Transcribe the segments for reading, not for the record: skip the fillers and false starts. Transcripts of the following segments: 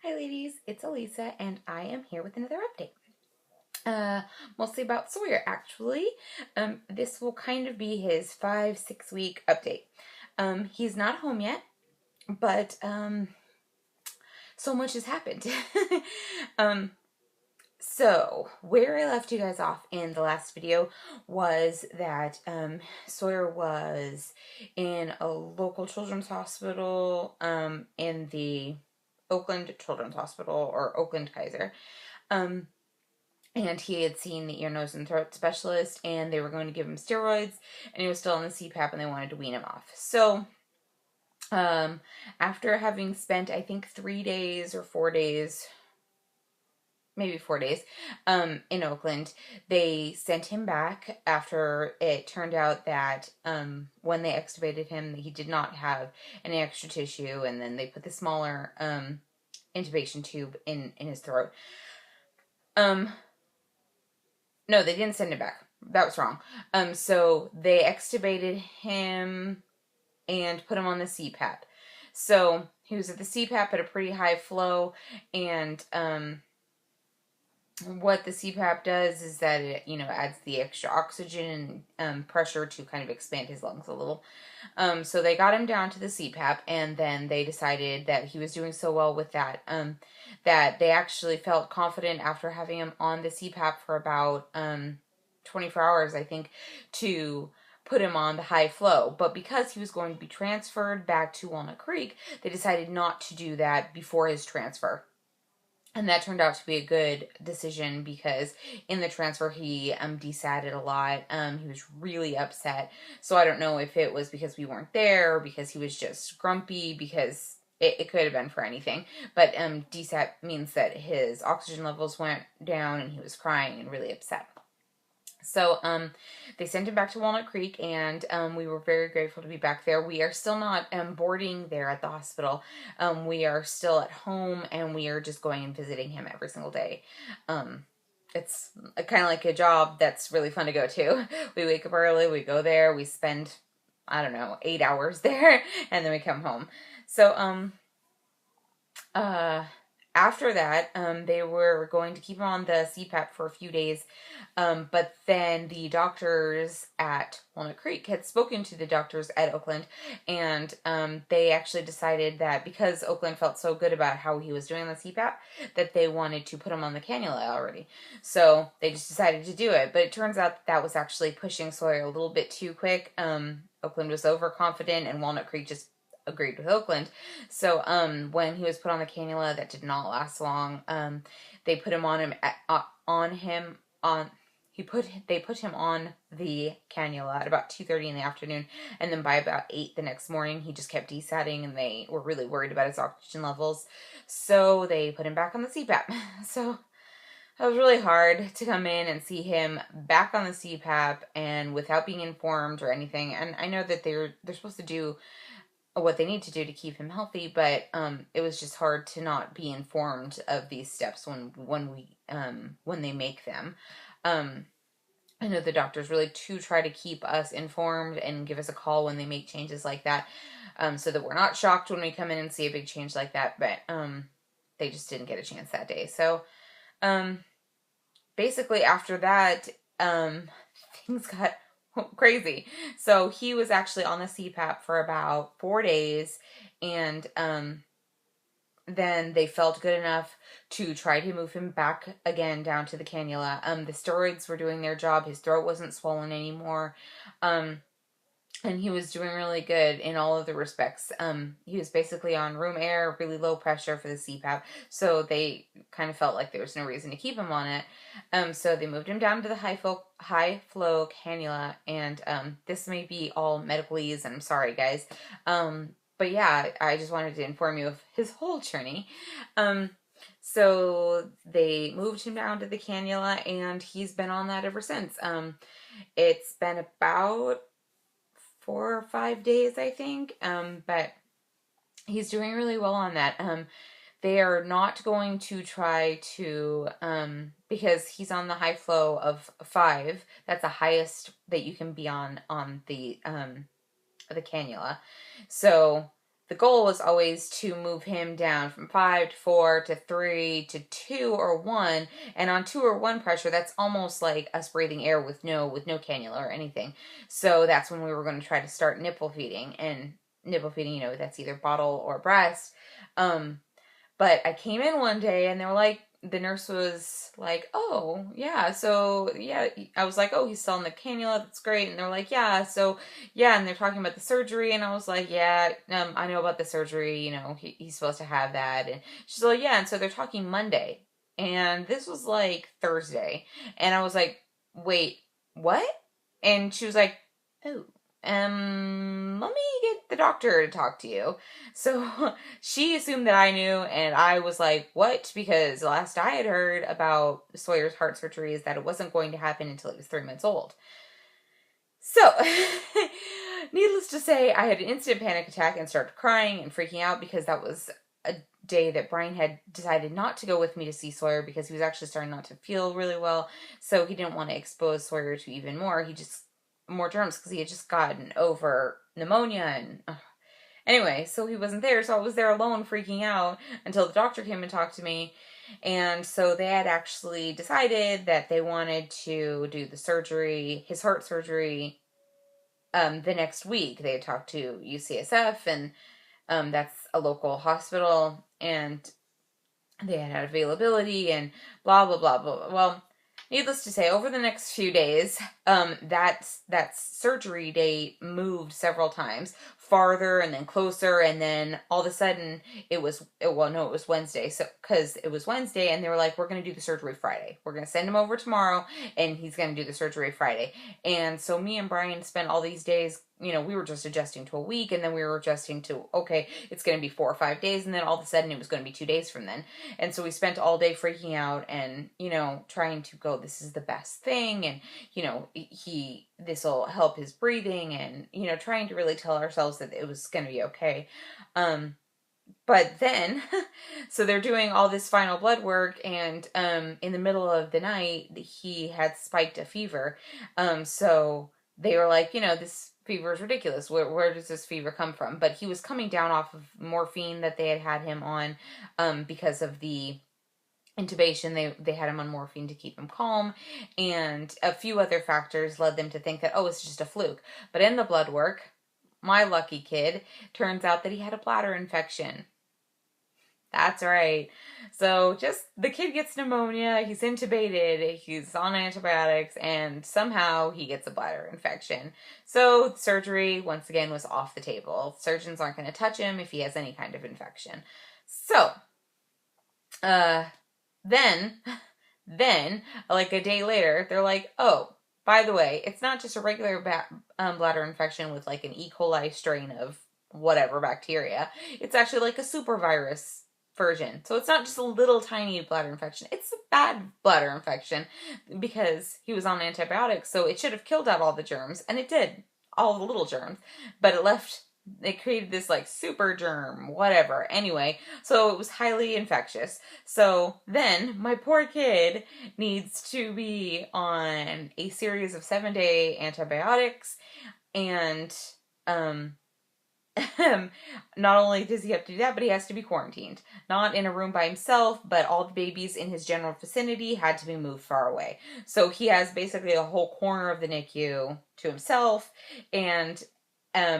Hi ladies, it's Elisa and I am here with another update. Mostly about Sawyer actually. This will kind of be his 5-6 week update. He's not home yet, but so much has happened. um, so where I left you guys off in the last video was that Sawyer was in a local children's hospital in the Oakland Children's Hospital, or Oakland Kaiser. And he had seen the ear, nose, and throat specialist, and they were going to give him steroids, and he was still on the CPAP, and they wanted to wean him off. So, after having spent, I think, 3 days or 4 days, maybe 4 days, in Oakland, they sent him back after it turned out that, when they extubated him, he did not have any extra tissue, and then they put the smaller, intubation tube in his throat. No, they didn't send him back. That was wrong. So they extubated him and put him on the CPAP. So he was at the CPAP at a pretty high flow, and what the CPAP does is that it, adds the extra oxygen and pressure to kind of expand his lungs a little. So they got him down to the CPAP, and then they decided that he was doing so well with that, that they actually felt confident after having him on the CPAP for about 24 hours, I think, to put him on the high flow. But because he was going to be transferred back to Walnut Creek, they decided not to do that before his transfer. And that turned out to be a good decision, because in the transfer he desatted a lot. He was really upset. So I don't know if it was because we weren't there, or because he was just grumpy, because it could have been for anything. But desat means that his oxygen levels went down and he was crying and really upset. So, they sent him back to Walnut Creek, and we were very grateful to be back there. We are still not boarding there at the hospital. We are still at home, and we are just going and visiting him every single day. It's kind of like a job that's really fun to go to. We wake up early, we go there, we spend, I don't know, 8 hours there, and then we come home. So, after that, they were going to keep him on the CPAP for a few days, but then the doctors at Walnut Creek had spoken to the doctors at Oakland, and they actually decided that because Oakland felt so good about how he was doing on the CPAP, that they wanted to put him on the cannula already. So they just decided to do it, but it turns out that was actually pushing Sawyer a little bit too quick. Oakland was overconfident, and Walnut Creek just agreed with Oakland. So when he was put on the cannula, that did not last long. They put him on they put him on the cannula at about 2:30 in the afternoon, and then by about 8 the next morning he just kept desatting, and they were really worried about his oxygen levels, so they put him back on the CPAP. So it was really hard to come in and see him back on the CPAP and without being informed or anything. And I know that they're supposed to do what they need to do to keep him healthy, but it was just hard to not be informed of these steps when they make them. I know the doctors really do try to keep us informed and give us a call when they make changes like that, so that we're not shocked when we come in and see a big change like that. But they just didn't get a chance that day. So basically after that, things got crazy. So he was actually on the CPAP for about 4 days, and then they felt good enough to try to move him back again down to the cannula. The steroids were doing their job. His throat wasn't swollen anymore. And he was doing really good in all of the respects. He was basically on room air, really low pressure for the CPAP, so they kind of felt like there was no reason to keep him on it. So they moved him down to the high flow cannula, and this may be all medicalese, and I'm sorry, guys. But yeah, I just wanted to inform you of his whole journey. So they moved him down to the cannula, and he's been on that ever since. It's been about 4 or 5 days, I think, but he's doing really well on that. They are not going to try to, because he's on the high flow of 5. That's the highest that you can be on the cannula. So the goal was always to move him down from 5 to 4 to 3 to 2 or 1. And on 2 or 1 pressure, that's almost like us breathing air with no cannula or anything. So that's when we were going to try to start nipple feeding. And nipple feeding, that's either bottle or breast. But I came in one day and they were like, the nurse was like, oh, yeah, so, yeah, I was like, oh, he's still in the cannula, that's great, and they're like, yeah, so, yeah, and they're talking about the surgery, and I was like, yeah, I know about the surgery, he's supposed to have that, and she's like, yeah, and so they're talking Monday, and this was, like, Thursday, and I was like, wait, what? And she was like, oh, let me get the doctor to talk to you. So she assumed that I knew, and I was like, what? Because the last I had heard about Sawyer's heart surgery is that it wasn't going to happen until he was 3 months old. So, needless to say, I had an instant panic attack and started crying and freaking out because that was a day that Brian had decided not to go with me to see Sawyer because he was actually starting not to feel really well. So he didn't want to expose Sawyer to even more. More germs because he had just gotten over pneumonia and anyway, so he wasn't there, so I was there alone freaking out until the doctor came and talked to me. And so they had actually decided that they wanted to do the surgery, his heart surgery, the next week. They had talked to UCSF, and that's a local hospital, and they had availability and blah blah blah blah. Well, needless to say, over the next few days, that surgery date moved several times, farther and then closer, and then all of a sudden it was Wednesday. So because it was Wednesday, and they were like, we're going to do the surgery Friday. We're going to send him over tomorrow, and he's going to do the surgery Friday. And so me and Brian spent all these days. We were just adjusting to a week, and then we were adjusting to, okay, it's going to be 4 or 5 days, and then all of a sudden it was going to be 2 days from then. And so we spent all day freaking out and, trying to go, this is the best thing, and, this will help his breathing, and, trying to really tell ourselves that it was going to be okay. But then, so they're doing all this final blood work, and in the middle of the night, he had spiked a fever. So they were like, this fever is ridiculous. Where does this fever come from? But he was coming down off of morphine that they had him on because of the intubation. They had him on morphine to keep him calm, and a few other factors led them to think that, oh, it's just a fluke. But in the blood work, my lucky kid, turns out that he had a bladder infection. That's right. So just the kid gets pneumonia, he's intubated, he's on antibiotics, and somehow he gets a bladder infection. So surgery, once again, was off the table. Surgeons aren't going to touch him if he has any kind of infection. So, then, like a day later, they're like, oh, by the way, it's not just a regular bladder infection with like an E. coli strain of whatever bacteria. It's actually like a super virus version. So it's not just a little tiny bladder infection. It's a bad bladder infection because he was on antibiotics. So it should have killed out all the germs, and it did, all the little germs, but it created this like super germ, whatever. Anyway, so it was highly infectious. So then my poor kid needs to be on a series of 7-day antibiotics, and not only does he have to do that, but he has to be quarantined. Not in a room by himself, but all the babies in his general vicinity had to be moved far away. So he has basically a whole corner of the NICU to himself, and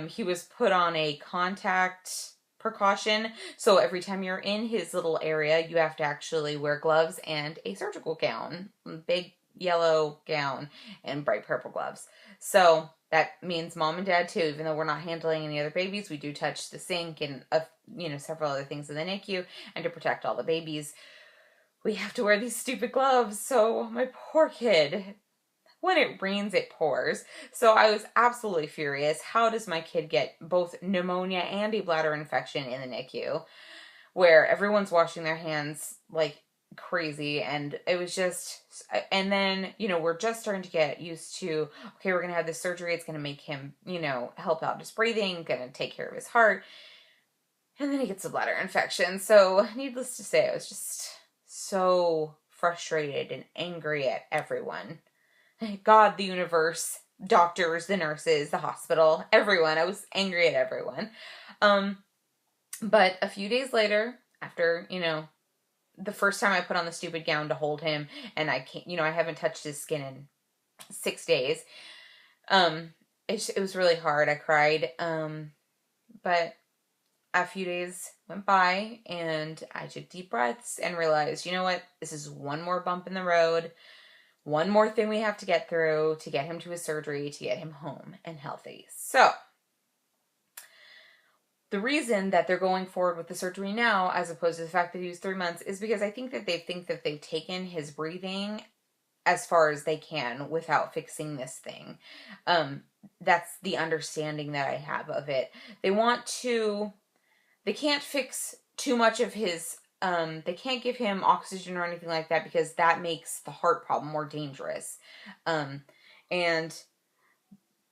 he was put on a contact precaution. So every time you're in his little area, you have to actually wear gloves and a surgical gown, big yellow gown and bright purple gloves. So that means mom and dad too, even though we're not handling any other babies, we do touch the sink and, several other things in the NICU, and to protect all the babies, we have to wear these stupid gloves. So my poor kid, when it rains, it pours. So I was absolutely furious. How does my kid get both pneumonia and a bladder infection in the NICU, where everyone's washing their hands like crazy? And it was just, and then, we're just starting to get used to, okay, we're going to have this surgery. It's going to make him, help out his breathing, going to take care of his heart. And then he gets a bladder infection. So needless to say, I was just so frustrated and angry at everyone. God, the universe, doctors, the nurses, the hospital, everyone. I was angry at everyone. But a few days later, after, the first time I put on the stupid gown to hold him, and I can't, I haven't touched his skin in 6 days. It was really hard. I cried. But a few days went by, and I took deep breaths and realized, you know what? This is one more bump in the road. One more thing we have to get through to get him to his surgery, to get him home and healthy. So, the reason that they're going forward with the surgery now, as opposed to the fact that he was 3 months, is because I think that they've taken his breathing as far as they can without fixing this thing. That's the understanding that I have of it. They can't fix too much of his, they can't give him oxygen or anything like that, because that makes the heart problem more dangerous. And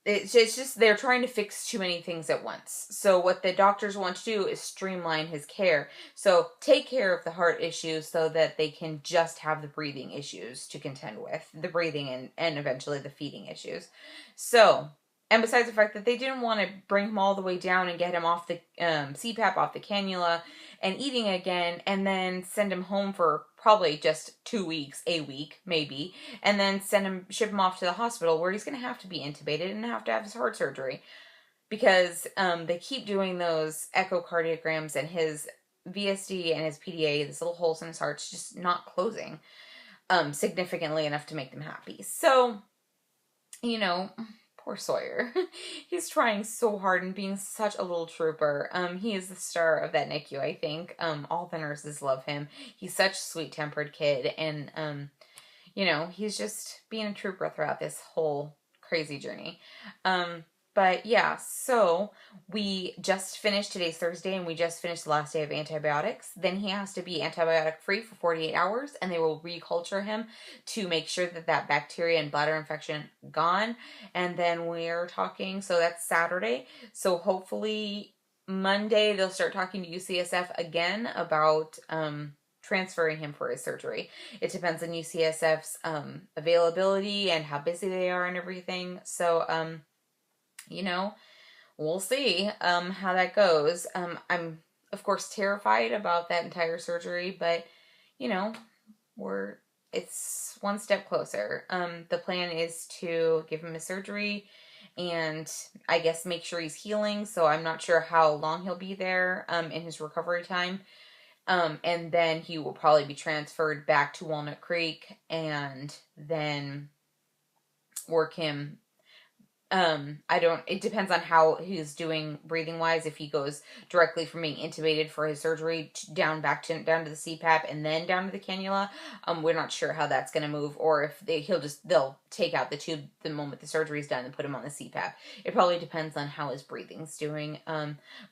it's just they're trying to fix too many things at once. So what the doctors want to do is streamline his care. So take care of the heart issues so that they can just have the breathing issues to contend with. The breathing and eventually the feeding issues. So, and besides the fact that they didn't want to bring him all the way down and get him off the CPAP, off the cannula, and eating again, and then send him home for probably just 2 weeks, a week, maybe, and then ship him off to the hospital where he's going to have to be intubated and have to have his heart surgery. Because they keep doing those echocardiograms, and his VSD and his PDA, this little holes in his heart's just not closing significantly enough to make them happy. So, poor Sawyer. He's trying so hard and being such a little trooper. He is the star of that NICU, I think. All the nurses love him. He's such a sweet-tempered kid, and, he's just being a trooper throughout this whole crazy journey. But yeah, so we just finished, today's Thursday, and we just finished the last day of antibiotics. Then he has to be antibiotic free for 48 hours, and they will reculture him to make sure that bacteria and bladder infection gone. And then we're talking, so that's Saturday. So hopefully Monday they'll start talking to UCSF again about transferring him for his surgery. It depends on UCSF's availability and how busy they are and everything. So we'll see how that goes. I'm, of course, terrified about that entire surgery, but, it's one step closer. The plan is to give him a surgery and I guess make sure he's healing, so I'm not sure how long he'll be there in his recovery time. And then he will probably be transferred back to Walnut Creek and then work him. It depends on how he's doing breathing wise. If he goes directly from being intubated for his surgery down to the CPAP and then down to the cannula, we're not sure how that's going to move, or if they'll take out the tube the moment the surgery is done and put him on the CPAP. It probably depends on how his breathing's doing.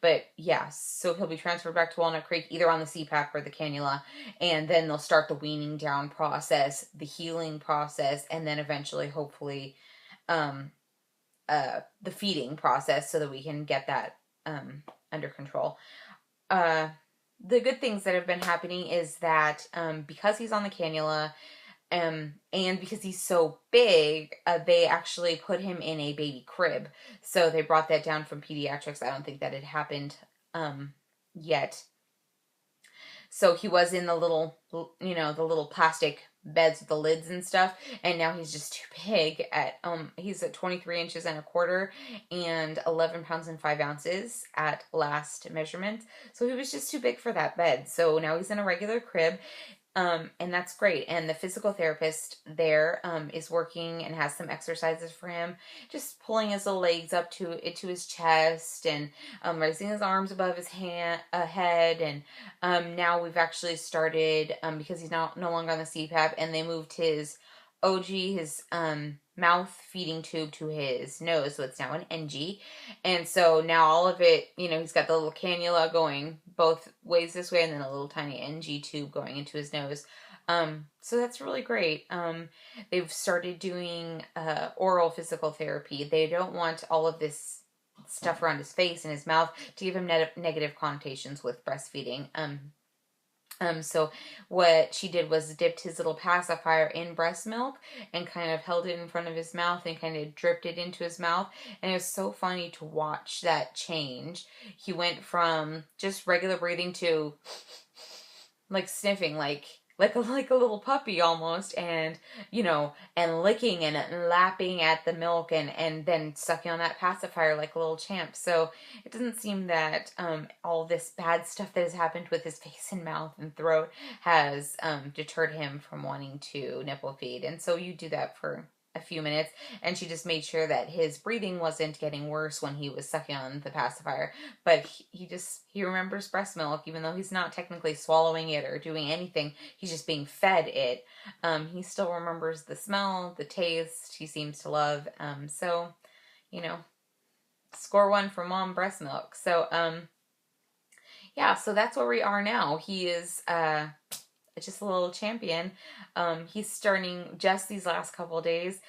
But yeah, so he'll be transferred back to Walnut Creek either on the CPAP or the cannula, and then they'll start the weaning down process, the healing process, and then eventually, hopefully, the feeding process so that we can get that under control. The good things that have been happening is that because he's on the cannula and because he's so big, they actually put him in a baby crib. So they brought that down from pediatrics. I don't think that had happened yet. So he was in the little plastic beds with the lids and stuff, and now he's just too big. He's at 23 inches and a quarter and 11 pounds and 5 ounces at last measurement. So he was just too big for that bed. So now he's in a regular crib. And that's great. And the physical therapist there is working and has some exercises for him, just pulling his little legs up to his chest and raising his arms above his head. And now we've actually started, because he's no longer on the CPAP, and they moved his his mouth feeding tube to his nose, so it's now an NG. And so now all of it, he's got the little cannula going both ways this way, and then a little tiny NG tube going into his nose. So that's really great. They've started doing oral physical therapy. They don't want all of this stuff around his face and his mouth to give him negative connotations with breastfeeding. So what she did was dipped his little pacifier in breast milk and kind of held it in front of his mouth and kind of dripped it into his mouth. And it was so funny to watch that change. He went from just regular breathing to like sniffing, like a little puppy almost, and and licking and lapping at the milk, and then sucking on that pacifier like a little champ. So it doesn't seem that all this bad stuff that has happened with his face and mouth and throat has deterred him from wanting to nipple feed. And so you do that for a few minutes, and she just made sure that his breathing wasn't getting worse when he was sucking on the pacifier. But he remembers breast milk, even though he's not technically swallowing it or doing anything. He's just being fed it. He still remembers the smell, the taste. He seems to love. So you know, score one for mom breast milk. So yeah, so that's where we are now. He is just a little champion. He's starting just these last couple of days.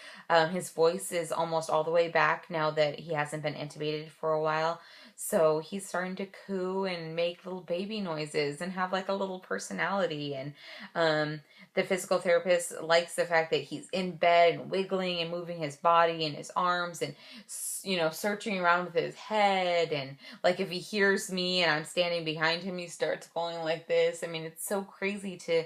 His voice is almost all the way back now that he hasn't been intubated for a while. So he's starting to coo and make little baby noises and have like a little personality. And the physical therapist likes the fact that he's in bed and wiggling and moving his body and his arms and searching around with his head. And like if he hears me and I'm standing behind him, he starts going like this. I mean, it's so crazy to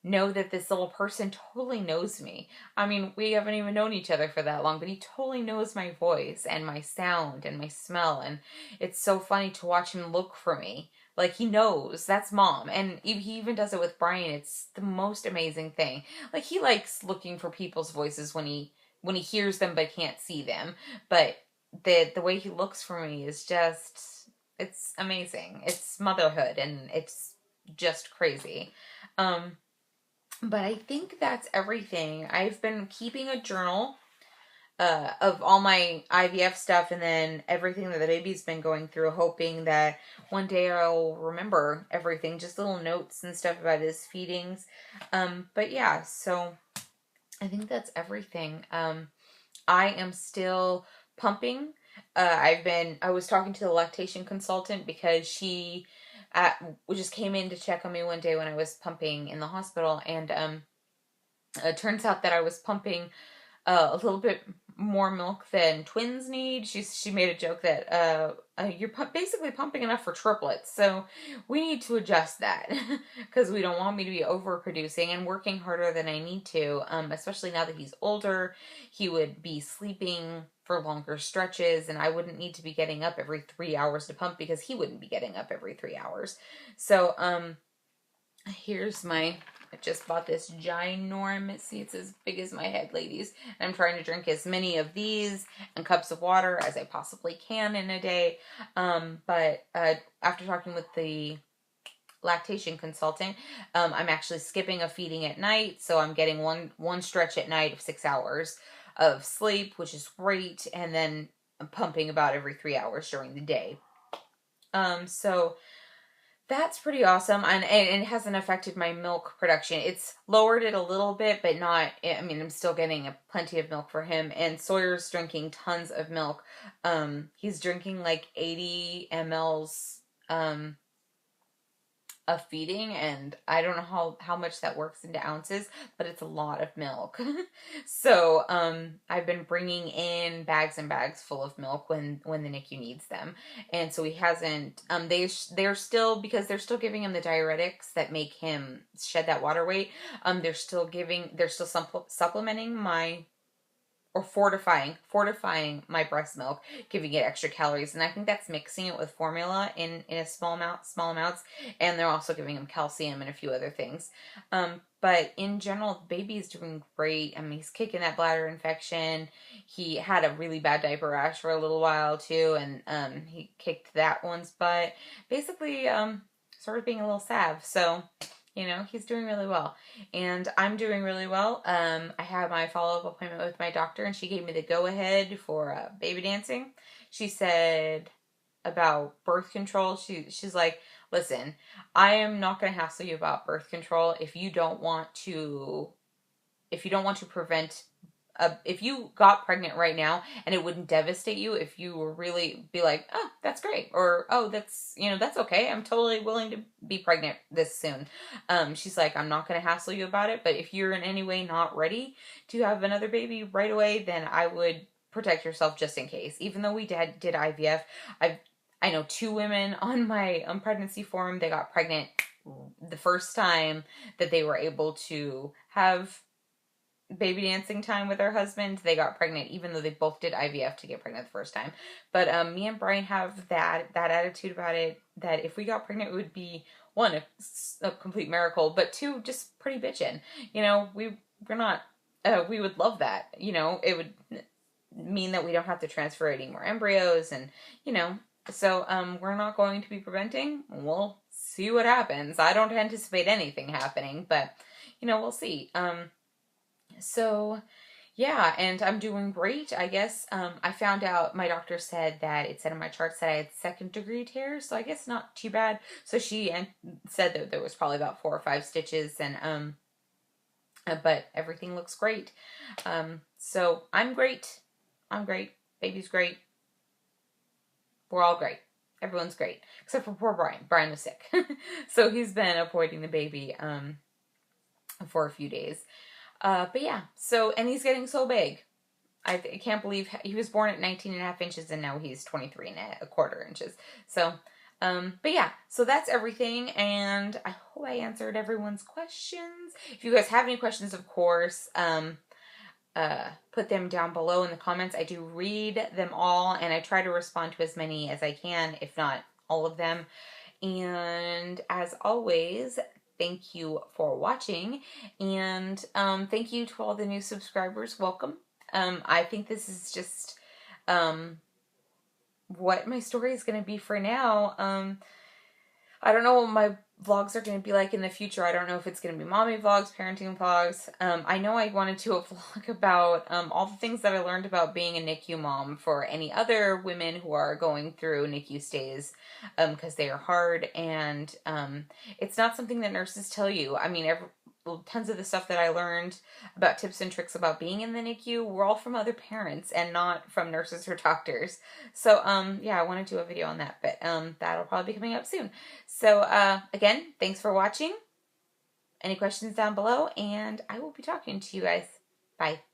know that this little person totally knows me. I mean, we haven't even known each other for that long, but he totally knows my voice and my sound and my smell. And it's so funny to watch him look for me. Like he knows that's mom. And he even does it with Brian. It's the most amazing thing. Like he likes looking for people's voices when he hears them but can't see them. But the way he looks for me is just, it's amazing. It's motherhood, and it's just crazy. But I think that's everything. I've been keeping a journal of all my IVF stuff and then everything that the baby's been going through, hoping that one day I'll remember everything, just little notes and stuff about his feedings. But yeah, so I think that's everything. I am still pumping. I was talking to the lactation consultant because she just came in to check on me one day when I was pumping in the hospital, and it turns out that I was pumping a little bit more milk than twins need. She made a joke that you're basically pumping enough for triplets, so we need to adjust that because we don't want me to be overproducing and working harder than I need to. Especially now that he's older, he would be sleeping for longer stretches, and I wouldn't need to be getting up every 3 hours to pump because he wouldn't be getting up every 3 hours. So I just bought this ginormous, see, it's as big as my head, ladies. And I'm trying to drink as many of these and cups of water as I possibly can in a day. But after talking with the lactation consultant, I'm actually skipping a feeding at night. So I'm getting one stretch at night of 6 hours of sleep, which is great. And then I'm pumping about every 3 hours during the day. So that's pretty awesome, and it hasn't affected my milk production. It's lowered it a little bit, but not, I mean, I'm still getting plenty of milk for him, and Sawyer's drinking tons of milk. He's drinking like 80 mLs of feeding, and I don't know how much that works into ounces, but it's a lot of milk. So I've been bringing in bags and bags full of milk when the NICU needs them, and so he hasn't. They're still, because they're still giving him the diuretics that make him shed that water weight. They're still supplementing or fortifying my breast milk, giving it extra calories. And I think that's mixing it with formula in a small amounts. And they're also giving him calcium and a few other things. But in general, the baby is doing great. I mean, he's kicking that bladder infection. He had a really bad diaper rash for a little while too. And he kicked that one's butt. Basically, sort of being a little salve. So he's doing really well. And I'm doing really well. I had my follow-up appointment with my doctor, and she gave me the go-ahead for baby dancing. She said about birth control, she's like, listen, I am not going to hassle you about birth control if you don't want to prevent if you got pregnant right now and it wouldn't devastate you, if you were really be like, oh, that's great, or oh, that's, that's okay, I'm totally willing to be pregnant this soon. She's like, I'm not going to hassle you about it, but if you're in any way not ready to have another baby right away, then I would protect yourself just in case. Even though we did IVF, I know 2 women on my pregnancy forum, they got pregnant the first time that they were able to have baby dancing time with their husband. They got pregnant even though they both did IVF to get pregnant the first time. But me and Brian have that attitude about it, that if we got pregnant, it would be, 1, a complete miracle, but 2, just pretty bitchin'. We're not, we would love that. It would mean that we don't have to transfer any more embryos, and so we're not going to be preventing. We'll see what happens. I don't anticipate anything happening, but we'll see. So yeah, and I'm doing great, I guess. I found out, my doctor said that it said in my charts that I had 2nd-degree tears, so I guess not too bad. So she said that there was probably about 4 or 5 stitches, and but everything looks great. So I'm great. Baby's great. We're all great. Everyone's great. Except for poor Brian. Brian was sick. So he's been avoiding the baby for a few days. But yeah, and he's getting so big. I can't believe he was born at 19.5 inches and now he's 23.25 inches. So, but yeah, so that's everything, and I hope I answered everyone's questions. If you guys have any questions, of course, put them down below in the comments. I do read them all, and I try to respond to as many as I can, if not all of them. And as always, thank you for watching, and thank you to all the new subscribers. Welcome. I think this is just what my story is going to be for now. I don't know what my vlogs are going to be like in the future. I don't know if it's going to be mommy vlogs, parenting vlogs. I know I wanted to do a vlog about all the things that I learned about being a NICU mom for any other women who are going through NICU stays, because they are hard, and it's not something that nurses tell you. I mean, tons of the stuff that I learned about tips and tricks about being in the NICU were all from other parents and not from nurses or doctors. So yeah, I want to do a video on that, but that'll probably be coming up soon. So again, thanks for watching. Any questions down below, and I will be talking to you guys. Bye.